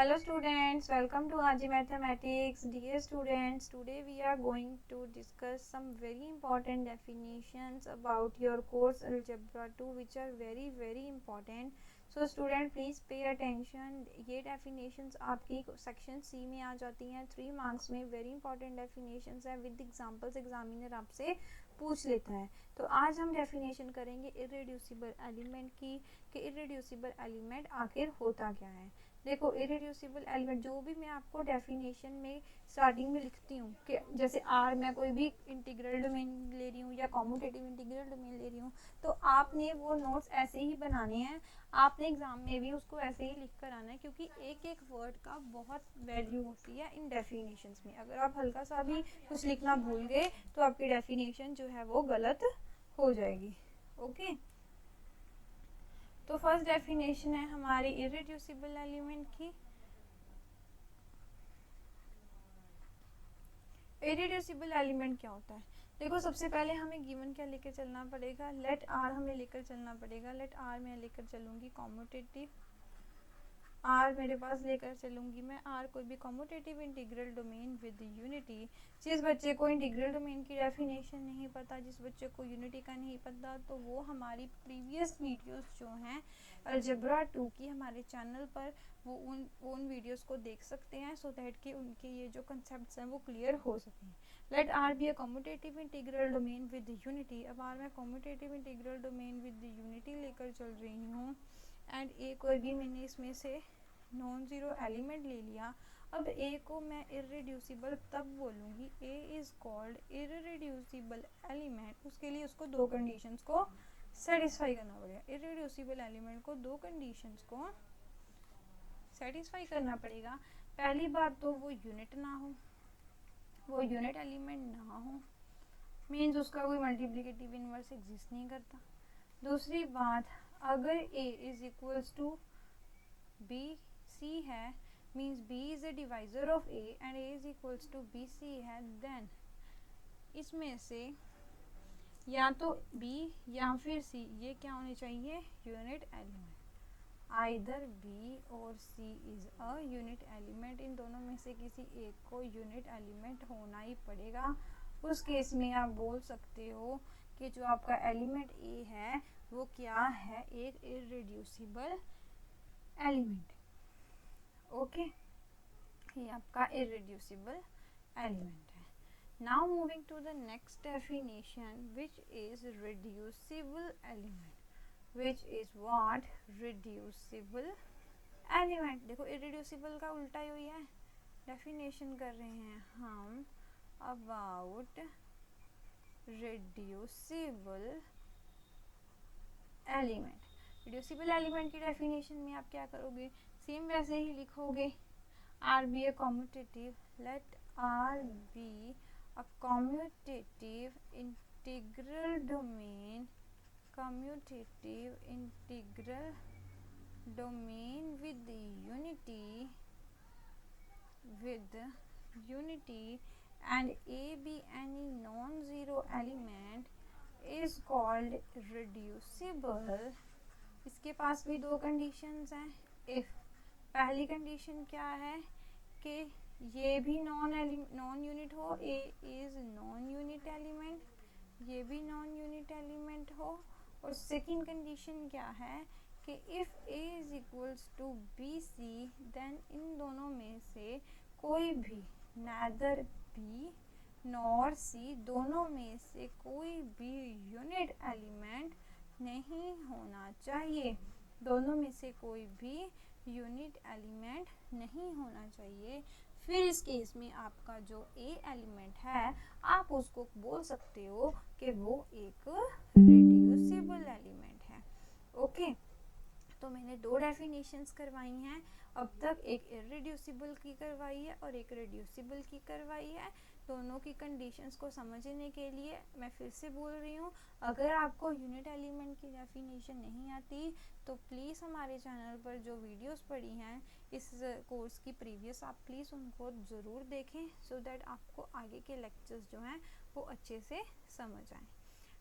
Hello students, welcome to Haji Mathematics. Dear students, today we are going to discuss some very important definitions about your course Algebra 2 which are very important. So student please pay attention. ये definitions आपकी section C में आ जाती हैं 3 marks में. very important definitions है with examples examiner आपसे पूछ लेता है. तो आज हम definition करेंगे irreducible element की कि irreducible element आखिर होता क्या है. देखो इरेड्यूसिबल एलिमेंट जो भी मैं आपको डेफिनेशन में स्टार्टिंग में लिखती हूँ कि जैसे आर मैं कोई भी इंटीग्रल डोमेन ले रही हूँ या कॉम्यूटेटिव इंटीग्रल डोमेन ले रही हूँ तो आपने वो नोट्स ऐसे ही बनाने हैं. आपने एग्जाम में भी उसको ऐसे ही लिख कर आना है क्योंकि एक एक वर्ड का बहुत वैल्यू होती है इन डेफिनेशंस में. अगर आप हल्का सा भी कुछ लिखना भूल गए तो आपकी डेफिनेशन जो है वो गलत हो जाएगी. ओके तो फर्स्ट डेफिनेशन है हमारी इरेड्यूसिबल एलिमेंट की. इरेड्यूसिबल एलिमेंट क्या होता है. देखो सबसे पहले हमें गिवन क्या लेकर चलना पड़ेगा. लेट आर हमें लेकर चलना पड़ेगा. लेट आर मैं लेकर चलूंगी कॉम्यूटेटिव आर मेरे पास लेकर चलूंगी मैं आर कोई भी commutative integral domain with unity. जिस बच्चे को इंटीग्रल डोमेन की डेफिनेशन नहीं पता, जिस बच्चे को यूनिटी का नहीं पता, तो वो हमारी प्रीवियस वीडियोस जो हैं अलजेब्रा 2 की हमारे चैनल पर वो उन वीडियोस को देख सकते हैं सो दैट कि उनके ये जो कंसेप्ट्स हैं वो क्लियर हो सकें. Let R be a commutative integral domain with unity. अब आर मैं commutative integral domain with unity लेकर चल रही हूँ एंड ए कोई भी मैंने इसमें से नॉन ज़ीरो एलिमेंट ले लिया. अब ए को मैं इरेड्यूसिबल तब बोलूँगी A is called irreducible element. उसके लिए उसको दो कंडीशंस को सेटिस्फाई करना पड़ेगा. इरेड्यूसिबल एलिमेंट को दो कंडीशंस को सेटिस्फाई करना पड़ेगा. पहली बात तो वो यूनिट ना हो, वो यूनिट एलिमेंट ना हो, मीन्स उसका कोई मल्टीप्लिकेटिव इनवर्स एग्जिस्ट नहीं करता. दूसरी बात अगर a is equals to B C है means b is a divisor of a and a is equals to B C है देन इसमें से या तो b या फिर c ये क्या होने चाहिए unit element. Either b or c is a unit element. इन दोनों में से किसी एक को यूनिट एलिमेंट होना ही पड़ेगा. उस केस में आप बोल सकते हो कि जो आपका एलिमेंट a है वो क्या है, एक इरेड्यूसिबल एलिमेंट. ओके ये आपका इरेड्यूसिबल एलिमेंट है. Now moving to the next definition which is reducible element. Which is what reducible element. देखो इरेड्यूसिबल का उल्टा ही है. डेफिनेशन कर रहे हैं हम about reducible element. Reducible element की डेफिनेशन में आप क्या करोगे, सेम वैसे ही लिखोगे. R be a commutative. Let R be a commutative integral domain. Commutative integral domain with unity and a be any non-zero element is called reducible. इसके पास भी दो कंडीशंस हैं. इफ पहली कंडीशन क्या है कि ये भी नॉन यूनिट हो, a is non unit element, ये भी नॉन यूनिट एलिमेंट हो. और सेकंड कंडीशन क्या है कि if a is equals to B c then इन दोनों में से कोई भी neither b नॉर c दोनों में से कोई भी यूनिट एलिमेंट नहीं होना चाहिए. दोनों में से कोई भी यूनिट एलिमेंट नहीं होना चाहिए. फिर इस केस में आपका जो a एलिमेंट है आप उसको बोल सकते हो कि वो एक रिड्यूसिबल एलिमेंट है. ओके तो मैंने दो डेफिनेशंस करवाई हैं अब तक. एक इरेड्यूसिबल की करवाई है और एक रिड्यूसिबल की करवाई है. दोनों की कंडीशंस को समझने के लिए मैं फिर से बोल रही हूँ, अगर आपको यूनिट एलिमेंट की डेफिनेशन नहीं आती तो प्लीज़ हमारे चैनल पर जो वीडियोस पड़ी हैं इस कोर्स की प्रीवियस आप प्लीज़ उनको ज़रूर देखें सो दैट आपको आगे के लेक्चर्स जो हैं वो अच्छे से समझ आएँ.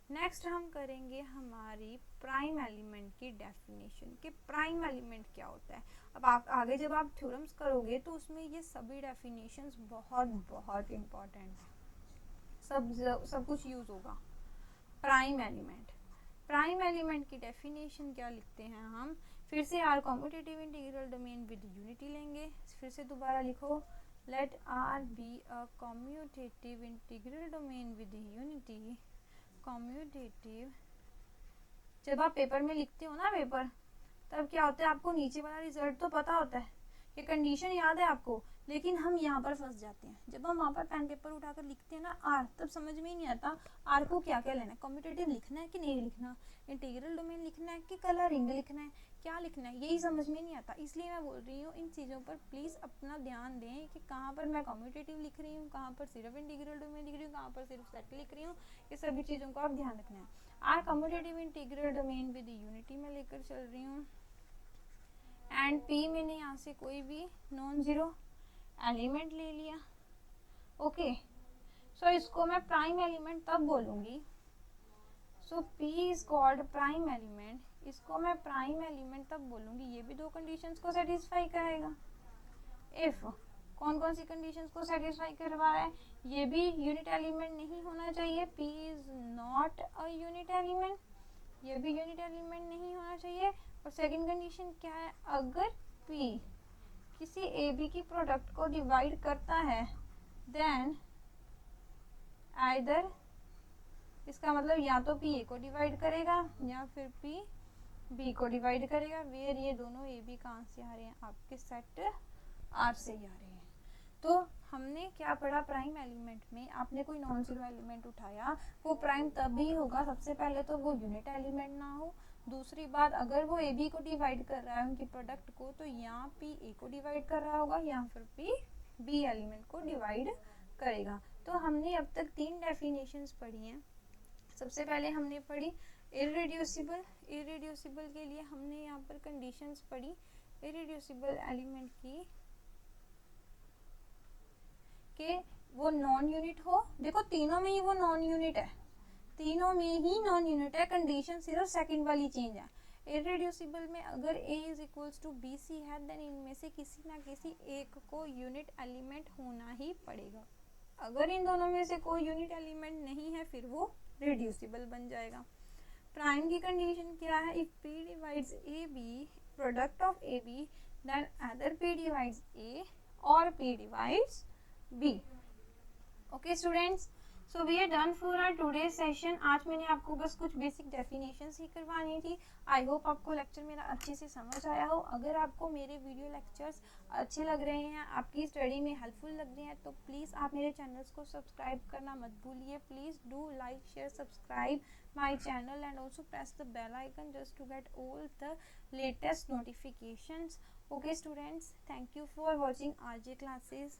नेक्स्ट हम करेंगे हमारी प्राइम एलिमेंट की डेफिनेशन कि प्राइम एलिमेंट क्या होता है। अब आप आगे जब आप थ्योरम्स करोगे तो उसमें ये सभी डेफिनेशंस बहुत बहुत इम्पोर्टेंट है, सब कुछ यूज होगा। प्राइम एलिमेंट, प्राइम एलिमेंट की डेफिनेशन क्या लिखते हैं हम, फिर से R commutative integral domain with unity लेंगे। फिर से दोबारा लिखो, let R be a commutative integral domain with unity. Commutative, जब आप पेपर में लिखते हो ना पेपर, तब क्या होता है, आपको नीचे वाला रिजल्ट तो पता होता है, ये कंडीशन याद है आपको, लेकिन हम यहाँ पर फंस जाते हैं। जब हम वहाँ पर पेन पेपर उठाकर लिखते हैं ना आर, तब समझ में ही नहीं आता आर को क्या क्या लेना है, कम्यूटेटिव लिखना है कि नहीं लिखना, इंटीग्रल डोमेन लिखना है कि कलरिंग लिखना है, क्या लिखना है, यही समझ में नहीं आता। इसलिए मैं बोल रही हूँ इन चीज़ों पर प्लीज़ अपना ध्यान दें कि कहाँ पर मैं कम्यूटेटिव लिख रही हूँ, कहाँ पर सिर्फ इंटीग्रल डोमेन लिख रही हूँ, कहाँ पर सिर्फ सेट लिख रही हूँ, ये सभी चीज़ों को आप ध्यान रखना है। R commutative integral domain with unity में लेकर चल रही हूँ, एंड पी मैंने यहाँ से कोई भी नॉन जीरो एलिमेंट ले लिया। ओके, सो इसको मैं प्राइम एलिमेंट तब बोलूँगी, so p is called prime element, इसको मैं प्राइम एलिमेंट तब बोलूँगी, ये भी दो कंडीशंस को सेटिस्फाई करेगा। इफ कौन कौन सी कंडीशंस को सेटिस्फाई करवा रहा है, ये भी यूनिट एलिमेंट नहीं होना चाहिए, P is not a unit element, ये भी यूनिट एलिमेंट नहीं होना चाहिए। और सेकंड कंडीशन क्या है, अगर पी किसी ए बी की प्रोडक्ट को डिवाइड करता है, देन आइदर, इसका मतलब या तो पी ए को डिवाइड करेगा या फिर पी बी को डिवाइड करेगा, वेयर ये दोनों ए बी कहाँ से आ रहे हैं, आपके सेट आर से ही आ रहे हैं। तो हमने क्या पढ़ा प्राइम एलिमेंट में, आपने कोई नॉन जीरो एलिमेंट उठाया, वो प्राइम तभी होगा सबसे पहले तो वो यूनिट एलिमेंट ना हो, दूसरी बात अगर वो ए बी को डिवाइड कर रहा है उनकी प्रोडक्ट को, तो यहाँ पी ए को डिवाइड कर रहा होगा या फिर पी बी एलिमेंट को डिवाइड करेगा। तो हमने अब तक तीन डेफिनेशंस पढ़ी हैं। सबसे पहले हमने पढ़ी इररेड्यूसिबल, इररेड्यूसिबल के लिए हमने यहाँ पर कंडीशंस पढ़ी इररेड्यूसिबल एलिमेंट की, कि वो नॉन यूनिट हो, देखो तीनों में ही वो नॉन यूनिट है, तीनों में ही नॉन यूनिट है, कंडीशन सिर्फ सेकंड वाली चेंज है। इररेड्यूसिबल में अगर a is equals to B C है, देन इनमें से किसी ना किसी एक को यूनिट एलिमेंट होना ही पड़ेगा। अगर इन दोनों में से कोई यूनिट एलिमेंट नहीं है, फिर वो रिड्यूसिबल बन जाएगा। प्राइम की कंडीशन क्या है, if p divides A B, product of A B, then other p divides a और p divides b। Okay students, so we are done for our today session. आज मैंने आपको बस कुछ बेसिक डेफिनेशंस ही करवानी थी। आई होप आपको lecture मेरा अच्छे से समझ आया हो। अगर आपको मेरे वीडियो लेक्चर्स अच्छे लग रहे हैं, आपकी स्टडी में हेल्पफुल लग रहे हैं, तो प्लीज़ आप मेरे चैनल्स को सब्सक्राइब करना मत भूलिए। Please do like share subscribe my channel and also press the bell icon just to get all the latest notifications. Okay students, thank you for watching RJ classes.